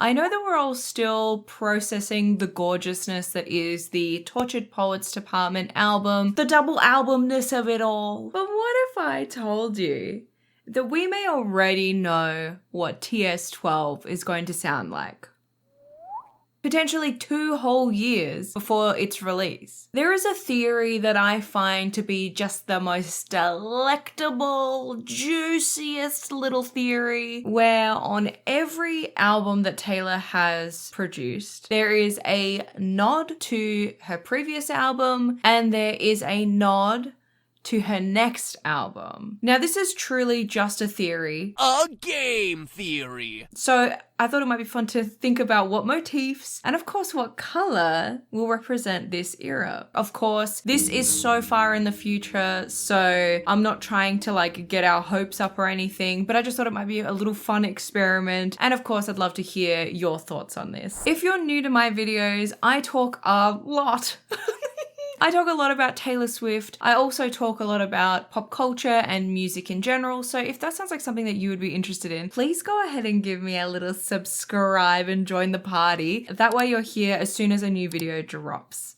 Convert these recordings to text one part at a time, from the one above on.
I know that we're all still processing the gorgeousness that is the Tortured Poets Department album, the double albumness of it all. But what if I told you that we may already know what TS12 is going to sound like? Potentially 2 whole years before its release. There is a theory that I find to be just the most delectable, juiciest little theory, where on every album that Taylor has produced, there is a nod to her previous album and there is a nod to her next album. Now, this is truly just a theory. A game theory! So I thought it might be fun to think about what motifs and of course what color will represent this era. Of course, this is so far in the future, so I'm not trying to get our hopes up or anything, but I just thought it might be a little fun experiment. And of course, I'd love to hear your thoughts on this. If you're new to my videos, I talk a lot. I talk a lot about Taylor Swift. I also talk a lot about pop culture and music in general. So if that sounds like something that you would be interested in, please go ahead and give me a little subscribe and join the party. That way you're here as soon as a new video drops.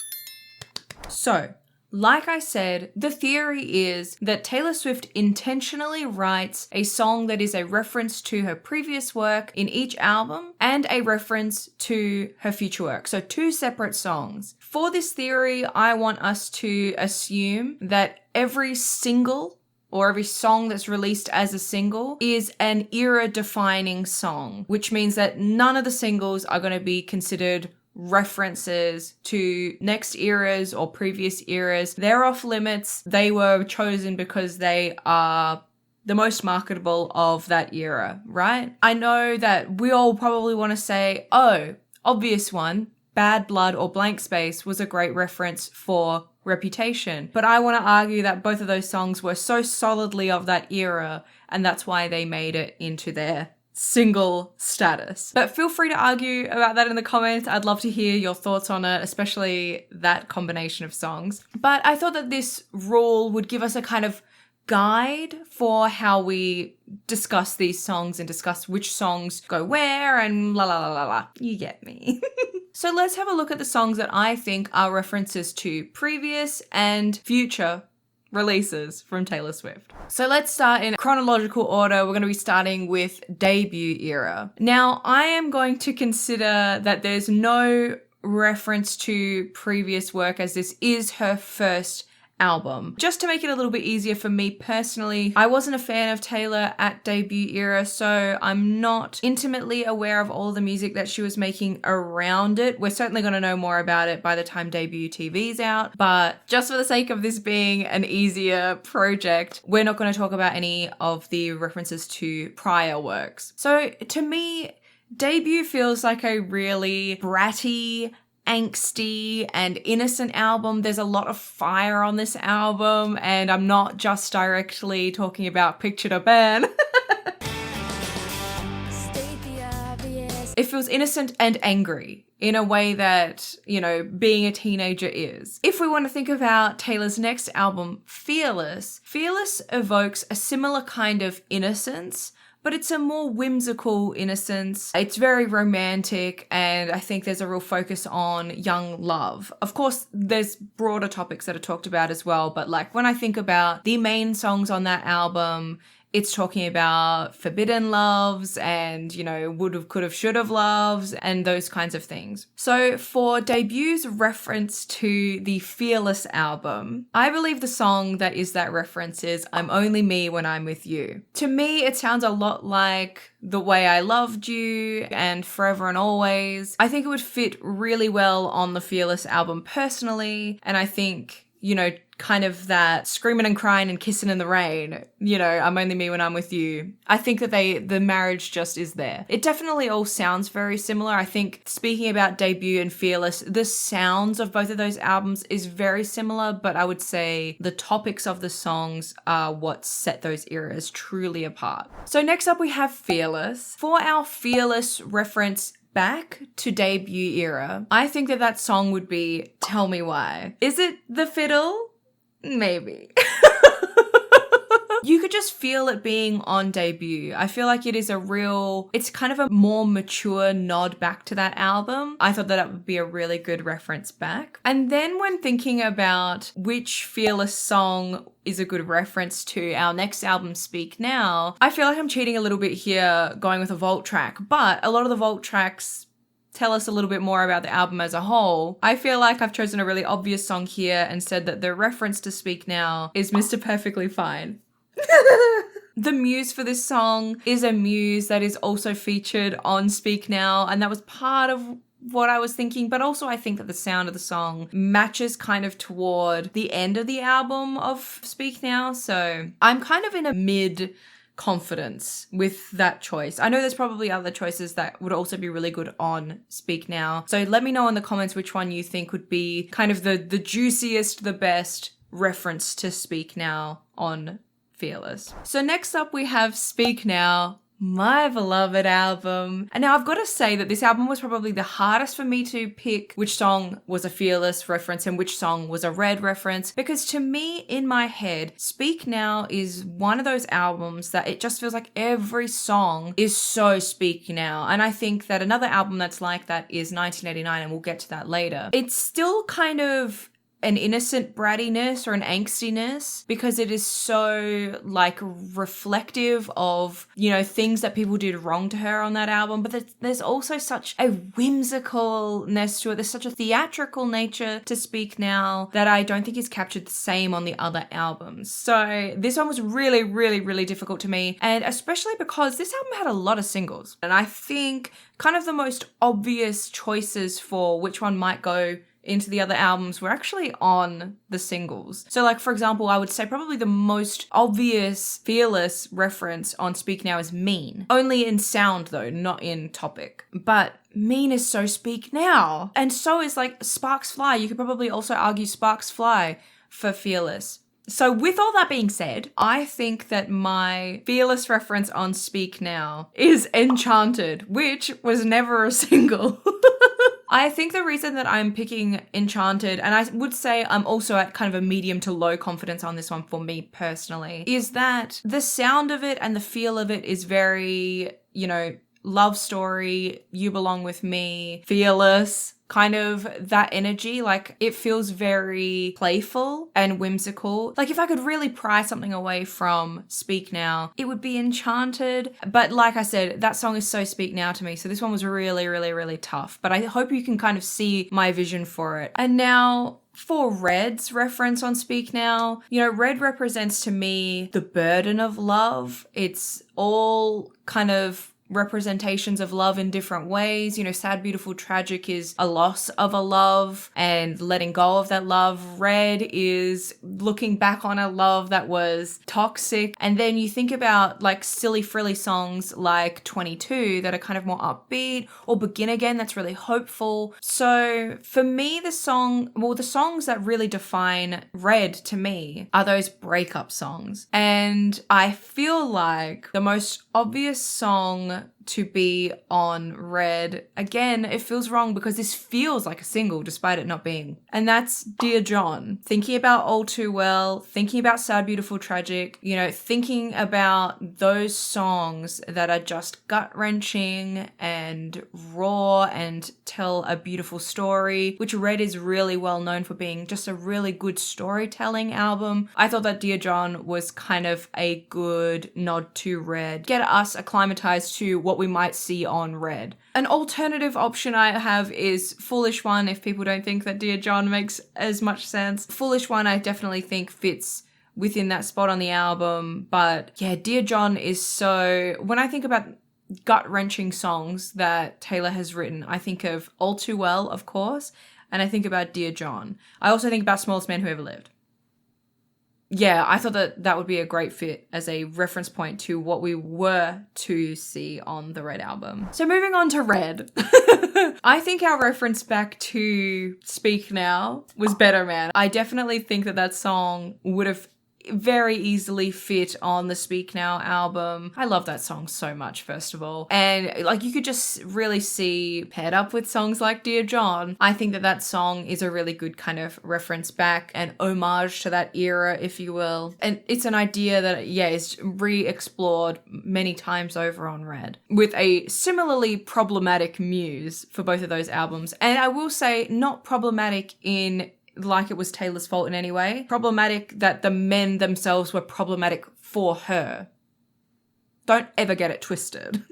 So, like I said, the theory is that Taylor Swift intentionally writes a song that is a reference to her previous work in each album and a reference to her future work. So 2 separate songs. For this theory, I want us to assume that every single or every song that's released as a single is an era-defining song, which means that none of the singles are going to be considered references to next eras or previous eras. They're off limits. They were chosen because they are the most marketable of that era, right? I know that we all probably want to say, oh, obvious one, Bad Blood or Blank Space was a great reference for Reputation. But I want to argue that both of those songs were so solidly of that era, and that's why they made it into their single status. But feel free to argue about that in the comments. I'd love to hear your thoughts on it, especially that combination of songs. But I thought that this rule would give us a kind of guide for how we discuss these songs and discuss which songs go where and la la la la la. You get me. So let's have a look at the songs that I think are references to previous and future releases from Taylor Swift. So let's start in chronological order. We're going to be starting with debut era. Now, I am going to consider that there's no reference to previous work as this is her first album. Just to make it a little bit easier for me personally, I wasn't a fan of Taylor at debut era, so I'm not intimately aware of all the music that she was making around it. We're certainly going to know more about it by the time debut TV's out, but just for the sake of this being an easier project, we're not going to talk about any of the references to prior works. So to me, debut feels like a really bratty, angsty and innocent album. There's a lot of fire on this album, and I'm not just directly talking about Picture to Burn. It feels innocent and angry in a way that, being a teenager is. If we want to think about Taylor's next album, Fearless evokes a similar kind of innocence, but it's a more whimsical innocence. It's very romantic, and I think there's a real focus on young love. Of course, there's broader topics that are talked about as well, but when I think about the main songs on that album, it's talking about forbidden loves and, would've, could've, should've loves and those kinds of things. So for debut's reference to the Fearless album, I believe the song that is that reference is I'm Only Me When I'm With You. To me, it sounds a lot like The Way I Loved You and Forever and Always. I think it would fit really well on the Fearless album personally, and I think, kind of that screaming and crying and kissing in the rain, I'm only me when I'm with you. I think that the marriage just is there. It definitely all sounds very similar. I think speaking about debut and Fearless, the sounds of both of those albums is very similar, but I would say the topics of the songs are what set those eras truly apart. So next up we have Fearless. For our Fearless reference back to debut era, I think that song would be Tell Me Why. Is it the fiddle? Maybe. You could just feel it being on debut. I feel like it is it's kind of a more mature nod back to that album. I thought that would be a really good reference back. And then when thinking about which Fearless song is a good reference to our next album, Speak Now, I feel like I'm cheating a little bit here going with a vault track, but a lot of the vault tracks tell us a little bit more about the album as a whole. I feel like I've chosen a really obvious song here and said that the reference to Speak Now is Mr. Perfectly Fine. The muse for this song is a muse that is also featured on Speak Now, and that was part of what I was thinking, but also I think that the sound of the song matches kind of toward the end of the album of Speak Now, so I'm kind of in a mid confidence with that choice. I know there's probably other choices that would also be really good on Speak Now, so let me know in the comments which one you think would be kind of the juiciest, the best reference to Speak Now on Fearless. So next up we have Speak Now, my beloved album. And now I've got to say that this album was probably the hardest for me to pick which song was a Fearless reference and which song was a Red reference, because to me, in my head, Speak Now is one of those albums that it just feels like every song is so Speak Now. And I think that another album that's like that is 1989, and we'll get to that later. It's still kind of an innocent brattiness or an angstiness because it is so like reflective of, you know, things that people did wrong to her on that album. But there's also such a whimsicalness to it. There's such a theatrical nature to Speak Now that I don't think is captured the same on the other albums. So this one was really, really, really difficult to me. And especially because this album had a lot of singles. And I think kind of the most obvious choices for which one might go into the other albums were actually on the singles. So like, for example, I would say probably the most obvious Fearless reference on Speak Now is Mean. Only in sound though, not in topic. But Mean is so Speak Now. And so is like Sparks Fly. You could probably also argue Sparks Fly for Fearless. So with all that being said, I think that my Fearless reference on Speak Now is Enchanted, which was never a single. I think the reason that I'm picking Enchanted, and I would say I'm also at kind of a medium to low confidence on this one for me personally, is that the sound of it and the feel of it is very, you know, love story, you belong with me, fearless, kind of that energy. Like it feels very playful and whimsical. Like if I could really pry something away from Speak Now, it would be Enchanted. But like I said, that song is so Speak Now to me. So this one was really, really, really tough. But I hope you can kind of see my vision for it. And now for Red's reference on Speak Now, you know, Red represents to me the burden of love. It's all kind of representations of love in different ways. You know, Sad, Beautiful, Tragic is a loss of a love and letting go of that love. Red is looking back on a love that was toxic. And then you think about like silly, frilly songs like 22 that are kind of more upbeat, or Begin Again that's really hopeful. So for me, the songs that really define Red to me are those breakup songs. And I feel like the most obvious song to be on Red, again, it feels wrong because this feels like a single despite it not being. And that's Dear John. Thinking about All Too Well, thinking about Sad, Beautiful, Tragic, you know, thinking about those songs that are just gut-wrenching and raw and tell a beautiful story, which Red is really well known for being just a really good storytelling album. I thought that Dear John was kind of a good nod to Red. Get us acclimatized to what we might see on Red. An alternative option I have is Foolish One, if people don't think that Dear John makes as much sense. Foolish One I definitely think fits within that spot on the album, but yeah, Dear John is so... When I think about gut-wrenching songs that Taylor has written, I think of All Too Well, of course, and I think about Dear John. I also think about Smallest Man Who Ever Lived. Yeah, I thought that that would be a great fit as a reference point to what we were to see on the Red album. So moving on to Red. I think our reference back to Speak Now was Better Man. I definitely think that that song would have very easily fit on the Speak Now album. I love that song so much, first of all. And like you could just really see paired up with songs like Dear John. I think that that song is a really good kind of reference back and homage to that era, if you will. And it's an idea that, yeah, is re-explored many times over on Red with a similarly problematic muse for both of those albums. And I will say not problematic in like it was Taylor's fault in any way. Problematic that the men themselves were problematic for her. Don't ever get it twisted.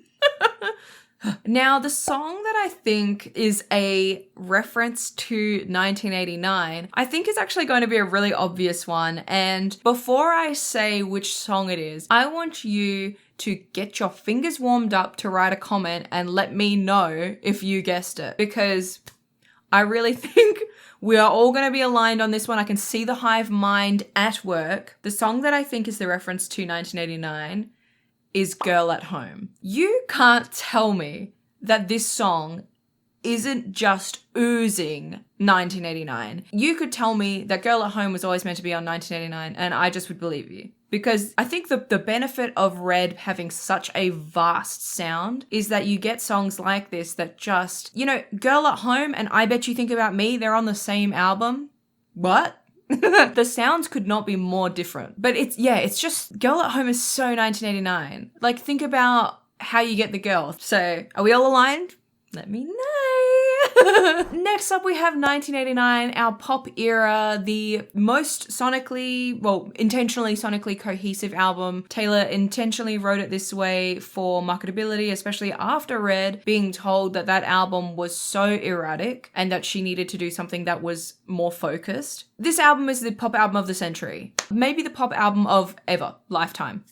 Now, the song that I think is a reference to 1989, I think is actually going to be a really obvious one. And before I say which song it is, I want you to get your fingers warmed up to write a comment and let me know if you guessed it. Because I really think we are all going to be aligned on this one. I can see the hive mind at work. The song that I think is the reference to 1989 is Girl at Home. You can't tell me that this song isn't just oozing 1989. You could tell me that Girl at Home was always meant to be on 1989 and I just would believe you. Because I think the benefit of Red having such a vast sound is that you get songs like this that just, you know, Girl at Home and I Bet You Think About Me, they're on the same album. What? The sounds could not be more different. But it's just Girl at Home is so 1989. Like, think about how you get the girl. So, are we all aligned? Let me know. Next up, we have 1989, our pop era, the most intentionally sonically cohesive album. Taylor intentionally wrote it this way for marketability, especially after Red, being told that that album was so erratic and that she needed to do something that was more focused. This album is the pop album of the century. Maybe the pop album of ever. Lifetime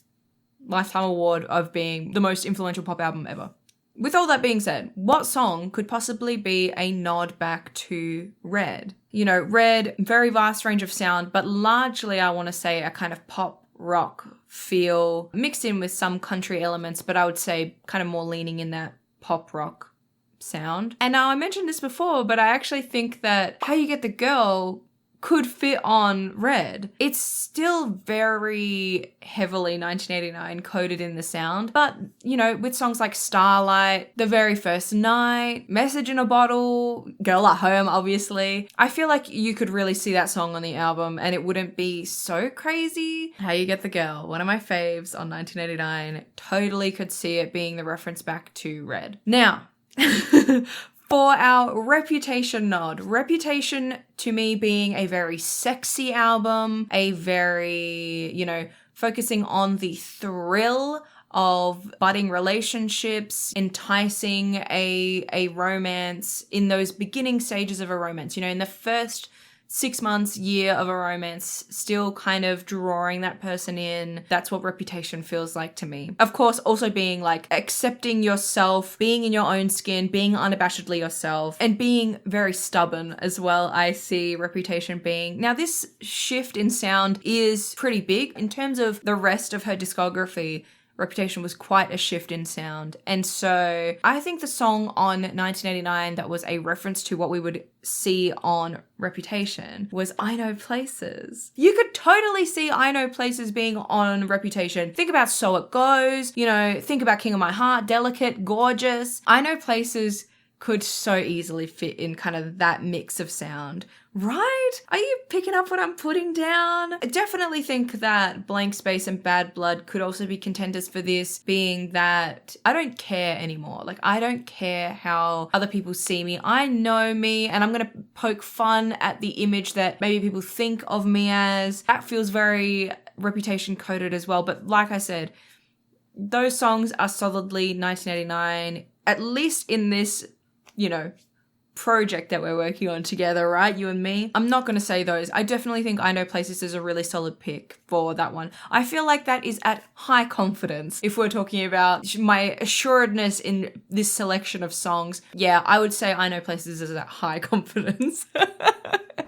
award of being the most influential pop album ever. With all that being said, what song could possibly be a nod back to Red? You know, Red, very vast range of sound, but largely I want to say a kind of pop rock feel mixed in with some country elements, but I would say kind of more leaning in that pop rock sound. And now I mentioned this before, but I actually think that How You Get the Girl could fit on Red. It's still very heavily 1989 coded in the sound, but, you know, with songs like Starlight, The Very First Night, Message in a Bottle, Girl at Home, obviously, I feel like you could really see that song on the album and it wouldn't be so crazy. How You Get the Girl, one of my faves on 1989, totally could see it being the reference back to Red. Now, for our Reputation nod. Reputation, to me, being a very sexy album, a very, you know, focusing on the thrill of budding relationships, enticing a romance in those beginning stages of a romance. You know, in the first 6 months, year of a romance, still kind of drawing that person in. That's what Reputation feels like to me. Of course, also being like accepting yourself, being in your own skin, being unabashedly yourself, and being very stubborn as well. I see Reputation being. Now, this shift in sound is pretty big in terms of the rest of her discography. Reputation was quite a shift in sound. And so I think the song on 1989 that was a reference to what we would see on Reputation was I Know Places. You could totally see I Know Places being on Reputation. Think about So It Goes, you know, think about King of My Heart, Delicate, Gorgeous. I Know Places could so easily fit in kind of that mix of sound. Right? Are you picking up what I'm putting down? I definitely think that Blank Space and Bad Blood could also be contenders for this, being that I don't care anymore. Like, I don't care how other people see me. I know me, and I'm going to poke fun at the image that maybe people think of me as. That feels very Reputation coded as well. But like I said, those songs are solidly 1989, at least in this, you know, project that we're working on together, right? You and me. I'm not going to say those. I definitely think I Know Places is a really solid pick for that one. I feel like that is at high confidence. If we're talking about my assuredness in this selection of songs, yeah, I would say I Know Places is at high confidence.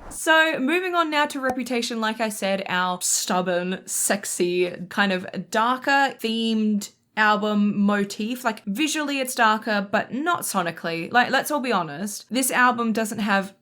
So moving on now to Reputation, like I said, our stubborn, sexy, kind of darker themed album motif. Like, visually it's darker, but not sonically. Like, let's all be honest, this album doesn't have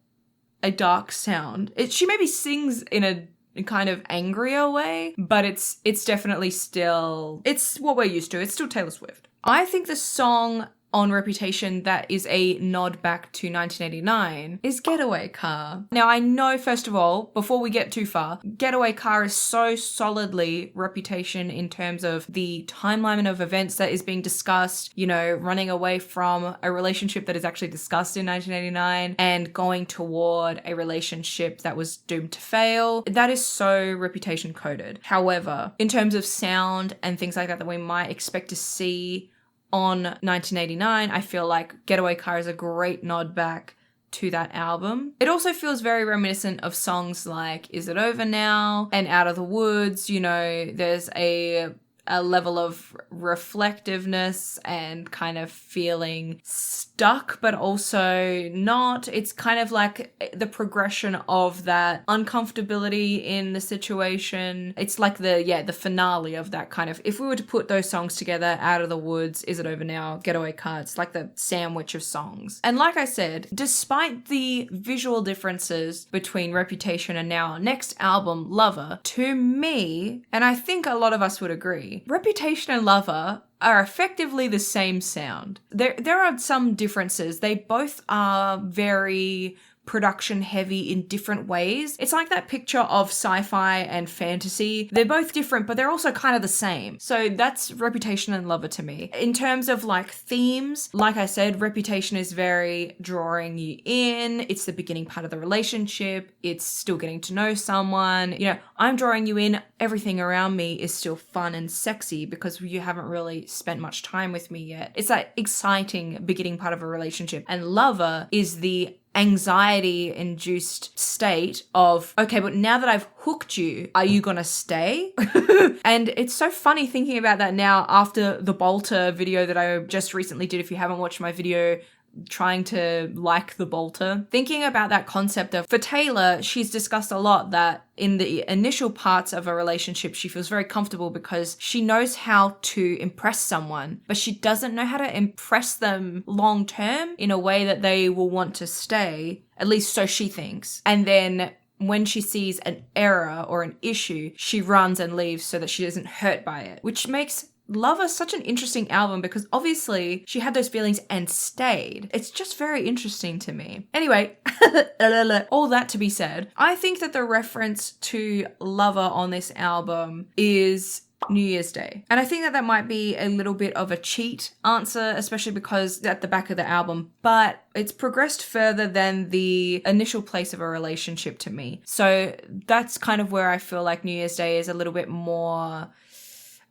a dark sound. She maybe sings in kind of angrier way, but it's definitely still, it's what we're used to. It's still Taylor Swift. I think the song on Reputation that is a nod back to 1989 is Getaway Car. Now, I know, first of all, before we get too far, Getaway Car is so solidly Reputation in terms of the timeline of events that is being discussed, you know, running away from a relationship that is actually discussed in 1989 and going toward a relationship that was doomed to fail. That is so Reputation coded. However, in terms of sound and things like that we might expect to see on 1989, I feel like Getaway Car is a great nod back to that album. It also feels very reminiscent of songs like Is It Over Now and Out of the Woods. You know, there's a level of reflectiveness and kind of feeling stuck, but also not. It's kind of like the progression of that uncomfortability in the situation. It's like the finale of that kind of, if we were to put those songs together, Out of the Woods, Is It Over Now, Getaway Car, it's like the sandwich of songs. And like I said, despite the visual differences between Reputation and now our next album, Lover, to me, and I think a lot of us would agree, Reputation and Lover are effectively the same sound. There are some differences. They both are very production heavy in different ways. It's like that picture of sci-fi and fantasy. They're both different, but they're also kind of the same. So that's Reputation and Lover to me. In terms of like themes, like I said, Reputation is very drawing you in. It's the beginning part of the relationship. It's still getting to know someone. You know, I'm drawing you in. Everything around me is still fun and sexy because you haven't really spent much time with me yet. It's that exciting beginning part of a relationship. And Lover is the anxiety-induced state of, okay, but now that I've hooked you, are you gonna stay? And it's so funny thinking about that now after the Bolter video that I just recently did. If you haven't watched my video trying to like the Bolter, thinking about that concept of, for Taylor, she's discussed a lot that in the initial parts of a relationship, she feels very comfortable because she knows how to impress someone, but she doesn't know how to impress them long term in a way that they will want to stay, at least so she thinks. And then when she sees an error or an issue, she runs and leaves so that she isn't hurt by it, which makes Lover such an interesting album because obviously she had those feelings and stayed. It's just very interesting to me. Anyway, all that to be said, I think that the reference to Lover on this album is New Year's Day. And I think that might be a little bit of a cheat answer, especially because at the back of the album, but it's progressed further than the initial place of a relationship to me. So that's kind of where I feel like New Year's Day is a little bit more,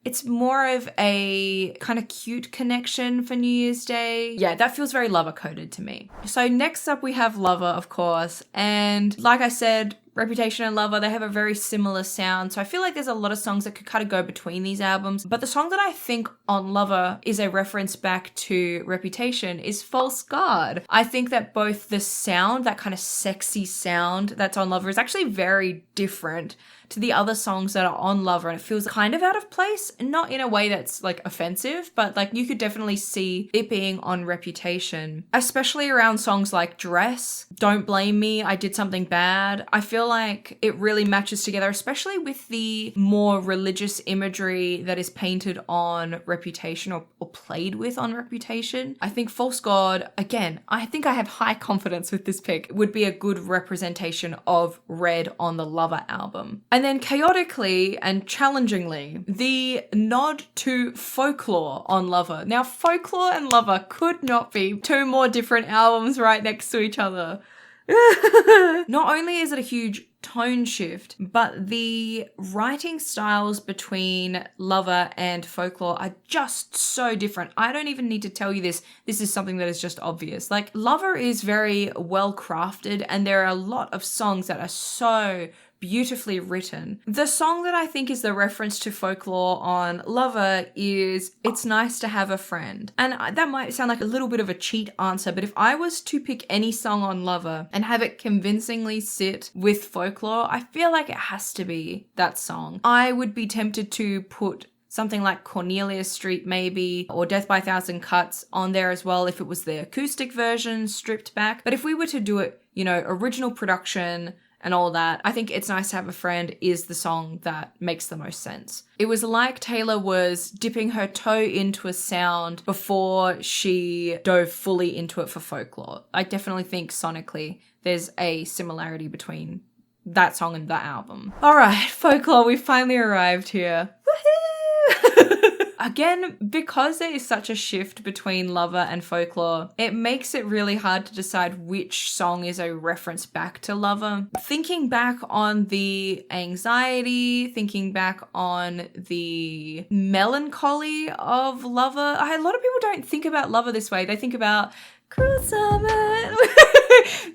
it's more of a kind of cute connection for New Year's Day. Yeah, that feels very Lover coded to me. So next up we have Lover, of course. And like I said, Reputation and Lover, they have a very similar sound. So I feel like there's a lot of songs that could kind of go between these albums. But the song that I think on Lover is a reference back to Reputation is False God. I think that both the sound, that kind of sexy sound that's on Lover, is actually very different to the other songs that are on Lover, and it feels kind of out of place, not in a way that's like offensive, but like you could definitely see it being on Reputation, especially around songs like Dress, Don't Blame Me, I Did Something Bad. I feel like it really matches together, especially with the more religious imagery that is painted on Reputation or played with on Reputation. I think False God, again, I think I have high confidence with this pick, would be a good representation of Red on the Lover album. And then chaotically and challengingly, the nod to Folklore on Lover. Now, Folklore and Lover could not be two more different albums right next to each other. Not only is it a huge tone shift, but the writing styles between Lover and Folklore are just so different. I don't even need to tell you this. This is something that is just obvious. Like, Lover is very well crafted, and there are a lot of songs that are so beautifully written. The song that I think is the reference to Folklore on Lover is It's Nice to Have a Friend. And that might sound like a little bit of a cheat answer, but if I was to pick any song on Lover and have it convincingly sit with Folklore, I feel like it has to be that song. I would be tempted to put something like Cornelia Street maybe, or Death by a Thousand Cuts on there as well if it was the acoustic version stripped back. But if we were to do it, you know, original production, and all that, I think It's Nice to Have a Friend is the song that makes the most sense. It was like Taylor was dipping her toe into a sound before she dove fully into it for Folklore. I definitely think sonically there's a similarity between that song and that album. All right, Folklore, we finally arrived here. Woohoo! Again, because there is such a shift between Lover and Folklore, it makes it really hard to decide which song is a reference back to Lover. Thinking back on the anxiety, thinking back on the melancholy of Lover, a lot of people don't think about Lover this way. They think about Cruel Summer.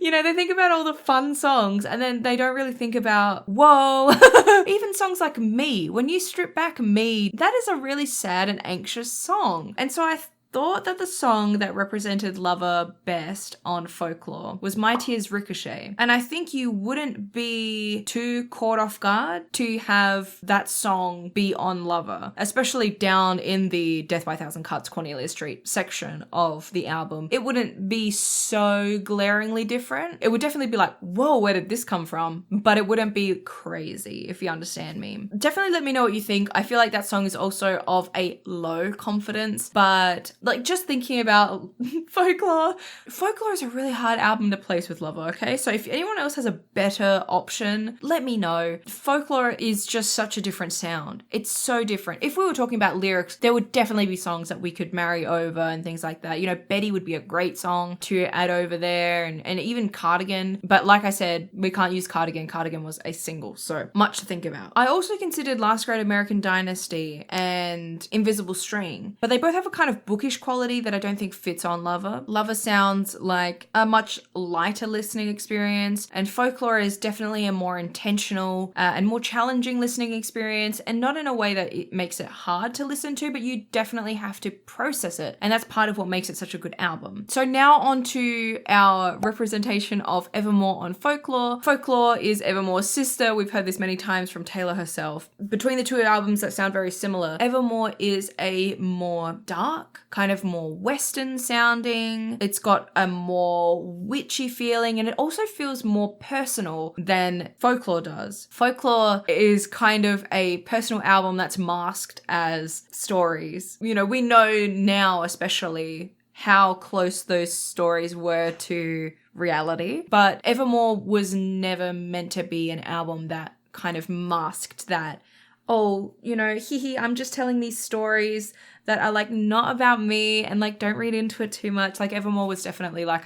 You know, they think about all the fun songs and then they don't really think about, whoa. Even songs like Me, when you strip back Me, that is a really sad and anxious song. And so I thought that the song that represented Lover best on Folklore was My Tears Ricochet. And I think you wouldn't be too caught off guard to have that song be on Lover, especially down in the Death by a Thousand Cuts Cornelia Street section of the album. It wouldn't be so glaringly different. It would definitely be like, whoa, where did this come from? But it wouldn't be crazy, if you understand me. Definitely let me know what you think. I feel like that song is also of a low confidence, but like just thinking about Folklore is a really hard album to place with Lover, okay? So if anyone else has a better option, let me know. Folklore is just such a different sound. It's so different. If we were talking about lyrics, there would definitely be songs that we could marry over and things like that. You know, Betty would be a great song to add over there, and even Cardigan. But like I said, we can't use Cardigan. Cardigan was a single, so much to think about. I also considered Last Great American Dynasty and Invisible String, but they both have a kind of bookish quality that I don't think fits on Lover. Lover sounds like a much lighter listening experience, and Folklore is definitely a more intentional and more challenging listening experience, and not in a way that it makes it hard to listen to, but you definitely have to process it, and that's part of what makes it such a good album. So now on to our representation of Evermore on Folklore. Folklore is Evermore's sister. We've heard this many times from Taylor herself. Between the two albums that sound very similar, Evermore is a more dark, kind of more Western sounding. It's got a more witchy feeling, and it also feels more personal than Folklore does. Folklore is kind of a personal album that's masked as stories. You know, we know now especially how close those stories were to reality, but Evermore was never meant to be an album that kind of masked that, oh, you know, I'm just telling these stories that are like not about me and like don't read into it too much. Like Evermore was definitely like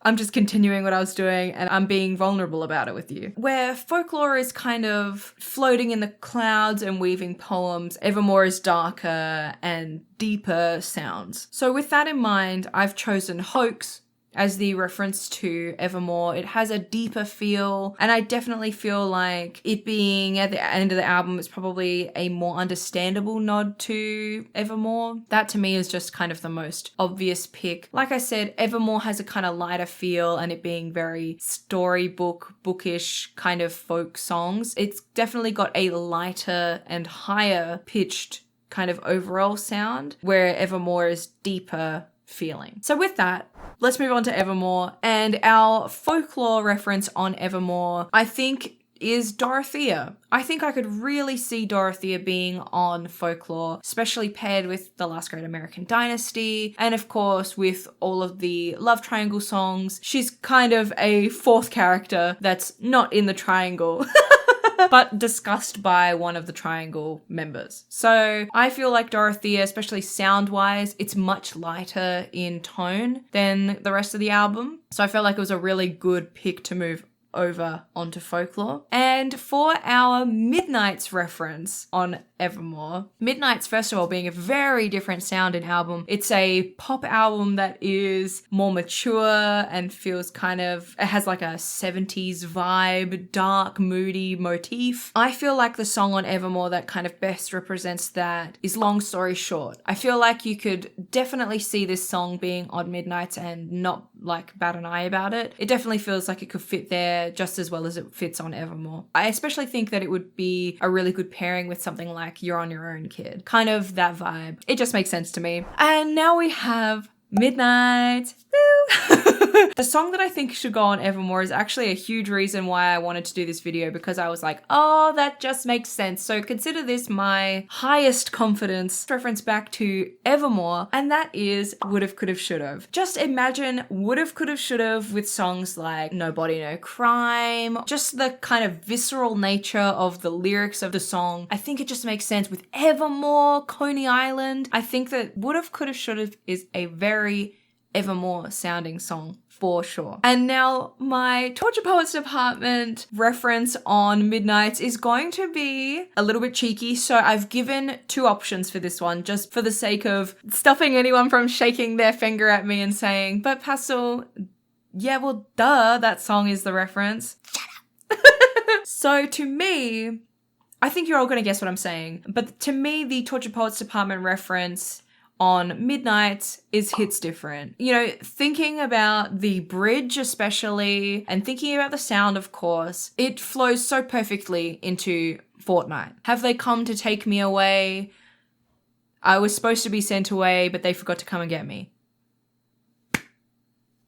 I'm just continuing what I was doing and I'm being vulnerable about it with you. Where Folklore is kind of floating in the clouds and weaving poems, Evermore is darker and deeper sounds. So with that in mind, I've chosen Hoax as the reference to Evermore. It has a deeper feel, and I definitely feel like it being at the end of the album is probably a more understandable nod to Evermore. That to me is just kind of the most obvious pick. Like I said, Evermore has a kind of lighter feel, and it being very storybook, bookish kind of folk songs, it's definitely got a lighter and higher pitched kind of overall sound, where Evermore is deeper feeling. So with that, let's move on to Evermore. And our Folklore reference on Evermore, I think, is Dorothea. I think I could really see Dorothea being on Folklore, especially paired with The Last Great American Dynasty, and of course with all of the love triangle songs. She's kind of a fourth character that's not in the triangle. But discussed by one of the triangle members. So I feel like Dorothea, especially sound-wise, it's much lighter in tone than the rest of the album. So I felt like it was a really good pick to move over onto Folklore. And for our Midnight's reference on Evermore, Midnight's, first of all, being a very different sounding album. It's a pop album that is more mature and feels kind of, it has like a 70s vibe, dark, moody motif. I feel like the song on Evermore that kind of best represents that is Long Story Short. I feel like you could definitely see this song being on Midnight's and not like bat an eye about it. It definitely feels like it could fit there just as well as it fits on Evermore. I especially think that it would be a really good pairing with something like You're on Your Own, Kid. Kind of that vibe. It just makes sense to me. And now we have Midnight. Woo! The song that I think should go on Evermore is actually a huge reason why I wanted to do this video, because I was like, oh, that just makes sense. So consider this my highest confidence reference back to Evermore, and that is Would've, Could've, Should've. Just imagine Would've, Could've, Should've with songs like No Body, No Crime, just the kind of visceral nature of the lyrics of the song. I think it just makes sense with Evermore, Coney Island. I think that Would've, Could've, Should've is a very Evermore sounding song for sure. And now my Torture Poets Department reference on Midnights is going to be a little bit cheeky, so I've given two options for this one, just for the sake of stopping anyone from shaking their finger at me and saying, but Pastel, yeah, well, duh, that song is the reference. Shut up. So to me, I think you're all going to guess what I'm saying, but to me, the Torture Poets Department reference on Midnight is hits different. You know, thinking about the bridge especially, and thinking about the sound, of course, it flows so perfectly into Fortnight. Have they come to take me away? I was supposed to be sent away, but they forgot to come and get me.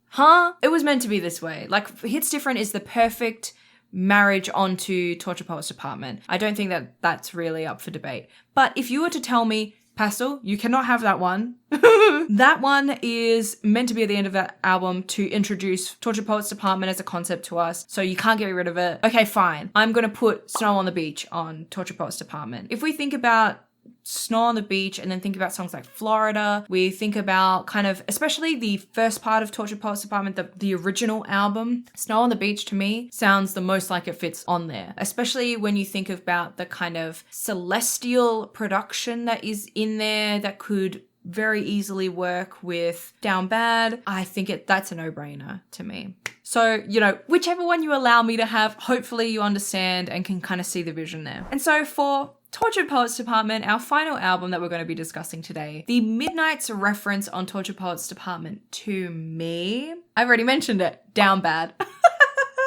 Huh? It was meant to be this way. Like, Hits Different is the perfect marriage onto Torture Poets Department. I don't think that that's really up for debate. But if you were to tell me, Pastel, you cannot have that one. That one is meant to be at the end of that album to introduce Torture Poets Department as a concept to us, so you can't get rid of it. Okay, fine. I'm gonna put Snow on the Beach on Torture Poets Department. If we think about Snow on the Beach and then think about songs like Florida, we think about kind of, especially the first part of Torture Poets Department, the original album, Snow on the Beach to me sounds the most like it fits on there, especially when you think about the kind of celestial production that is in there that could very easily work with Down Bad. I think that's a no-brainer to me. So, you know, whichever one you allow me to have, hopefully you understand and can kind of see the vision there. And so for Tortured Poets Department, our final album that we're going to be discussing today, the Midnight's reference on Tortured Poets Department to me, I've already mentioned it, Down Bad.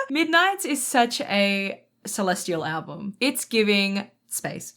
Midnight's is such a celestial album. It's giving space.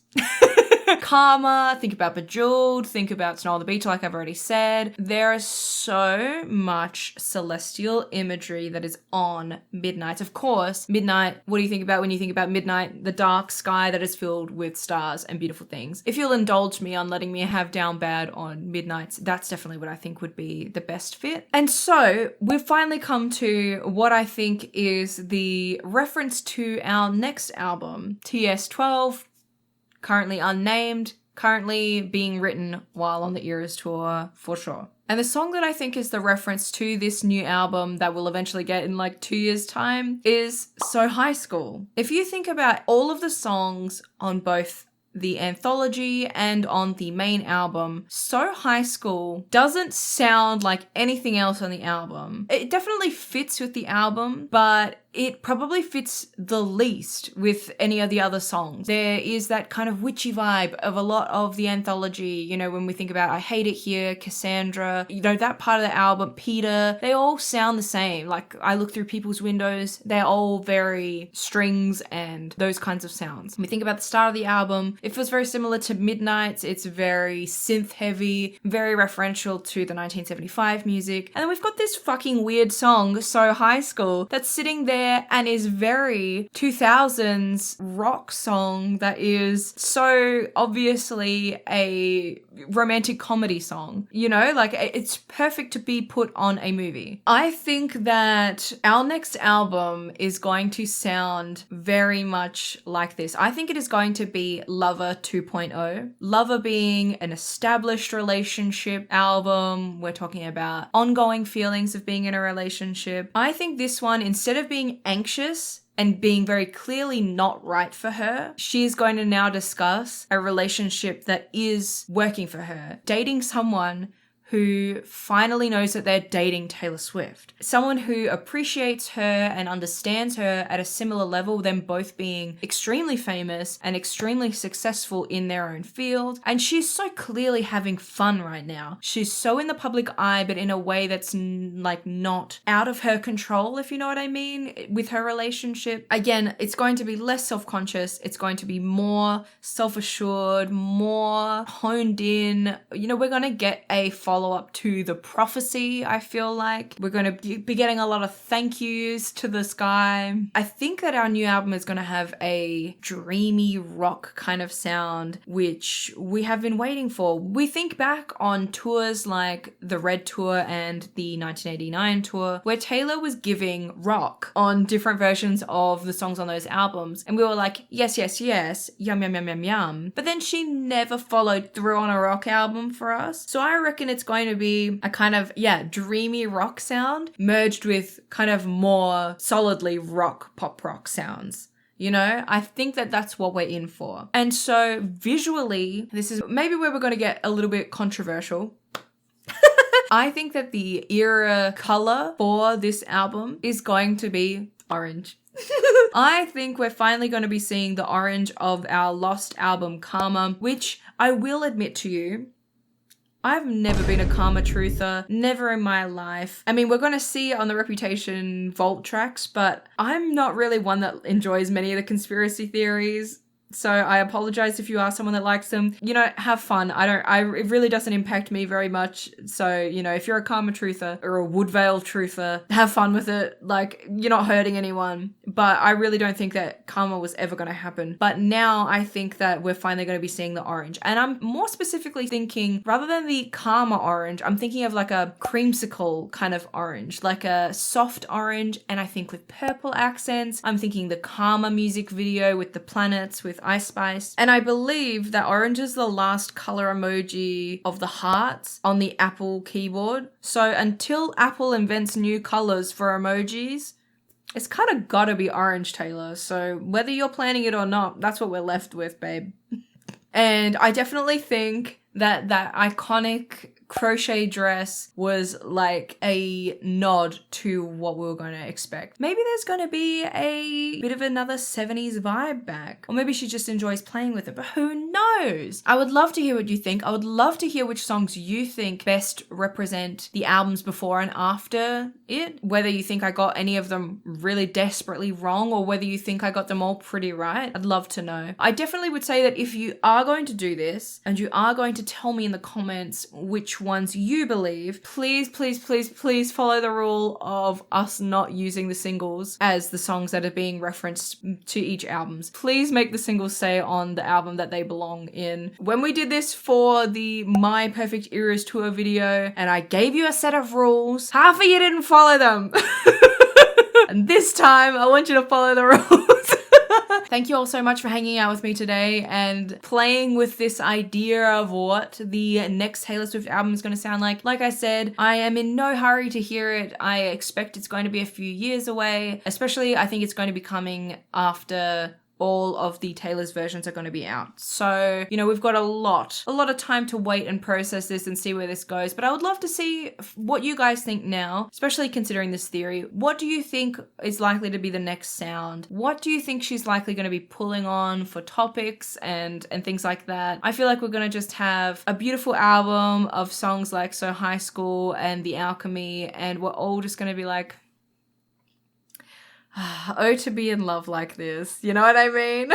Karma, think about Bejeweled, think about Snow on the Beach, like I've already said. There is so much celestial imagery that is on Midnight. Of course, Midnight, what do you think about when you think about Midnight? The dark sky that is filled with stars and beautiful things. If you'll indulge me on letting me have Down Bad on Midnight, that's definitely what I think would be the best fit. And so we've finally come to what I think is the reference to our next album, TS12, currently unnamed, currently being written while on the Eras tour for sure. And the song that I think is the reference to this new album that we'll eventually get in like 2 years' time is So High School. If you think about all of the songs on both the anthology and on the main album, So High School doesn't sound like anything else on the album. It definitely fits with the album, but it probably fits the least with any of the other songs. There is that kind of witchy vibe of a lot of the anthology, you know, when we think about I Hate It Here, Cassandra, you know, that part of the album, Peter, they all sound the same. Like, I Look Through People's Windows, they're all very strings and those kinds of sounds. When we think about the start of the album, it feels very similar to Midnight's. It's very synth heavy, very referential to the 1975 music. And then we've got this fucking weird song, So High School, that's sitting there and is very 2000s rock song that is so obviously a romantic comedy song. You know, like, it's perfect to be put on a movie. I think that our next album is going to sound very much like this. I think it is going to be Lover 2.0. Lover being an established relationship album. We're talking about ongoing feelings of being in a relationship. I think this one, instead of being anxious and being very clearly not right for her, she is going to now discuss a relationship that is working for her. Dating someone who finally knows that they're dating Taylor Swift. Someone who appreciates her and understands her at a similar level, them both being extremely famous and extremely successful in their own field. And she's so clearly having fun right now. She's so in the public eye, but in a way that's like not out of her control, if you know what I mean, with her relationship. Again, it's going to be less self-conscious. It's going to be more self-assured, more honed in. You know, we're going to get a follow follow-up to The Prophecy, I feel like. We're going to be getting a lot of thank yous to the sky. I think that our new album is going to have a dreamy rock kind of sound, which we have been waiting for. We think back on tours like the Red Tour and the 1989 tour, where Taylor was giving rock on different versions of the songs on those albums. And we were like, yes, yes, yes, yum, yum, yum, yum, yum. But then she never followed through on a rock album for us. So I reckon it's going to be a kind of, dreamy rock sound merged with kind of more solidly pop rock sounds. You know, I think that that's what we're in for. And so visually, this is maybe where we're going to get a little bit controversial. I think that the era color for this album is going to be orange. I think we're finally going to be seeing the orange of our lost album Karma, which I will admit to you, I've never been a Karma truther, never in my life. I mean, we're going to see on the Reputation Vault tracks, but I'm not really one that enjoys many of the conspiracy theories. So I apologize if you are someone that likes them. You know, have fun. It really doesn't impact me very much. So, you know, if you're a Karma truther or a Woodvale truther, have fun with it. Like, you're not hurting anyone. But I really don't think that Karma was ever going to happen. But now I think that we're finally going to be seeing the orange. And I'm more specifically thinking, rather than the Karma orange, I'm thinking of like a creamsicle kind of orange, like a soft orange. And I think with purple accents, I'm thinking the Karma music video with the planets, with Ice Spice. And I believe that orange is the last color emoji of the hearts on the Apple keyboard. So until Apple invents new colors for emojis, it's kind of gotta be orange, Taylor. So whether you're planning it or not, that's what we're left with, babe. And I definitely think that that iconic crochet dress was like a nod to what we were going to expect. Maybe there's going to be a bit of another 70s vibe back. Or maybe she just enjoys playing with it, but who knows? I would love to hear what you think. I would love to hear which songs you think best represent the albums before and after it. Whether you think I got any of them really desperately wrong or whether you think I got them all pretty right. I'd love to know. I definitely would say that if you are going to do this and you are going to tell me in the comments which ones you believe, please, please, please, please follow the rule of us not using the singles as the songs that are being referenced to each albums. Please make the singles stay on the album that they belong in. When we did this for the My Perfect Eras tour video and I gave you a set of rules, half of you didn't follow them. And this time I want you to follow the rules. Thank you all so much for hanging out with me today and playing with this idea of what the next Taylor Swift album is going to sound like. Like I said, I am in no hurry to hear it. I expect it's going to be a few years away, especially I think it's going to be coming after all of the Taylor's versions are going to be out. So, you know, we've got a lot of time to wait and process this and see where this goes. But I would love to see what you guys think now, especially considering this theory. What do you think is likely to be the next sound? What do you think she's likely going to be pulling on for topics and things like that? I feel like we're going to just have a beautiful album of songs like So High School and The Alchemy, and we're all just going to be like, oh, to be in love like this. You know what I mean?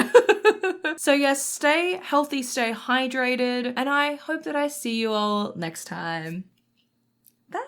So yes, stay healthy, stay hydrated, and I hope that I see you all next time. Bye!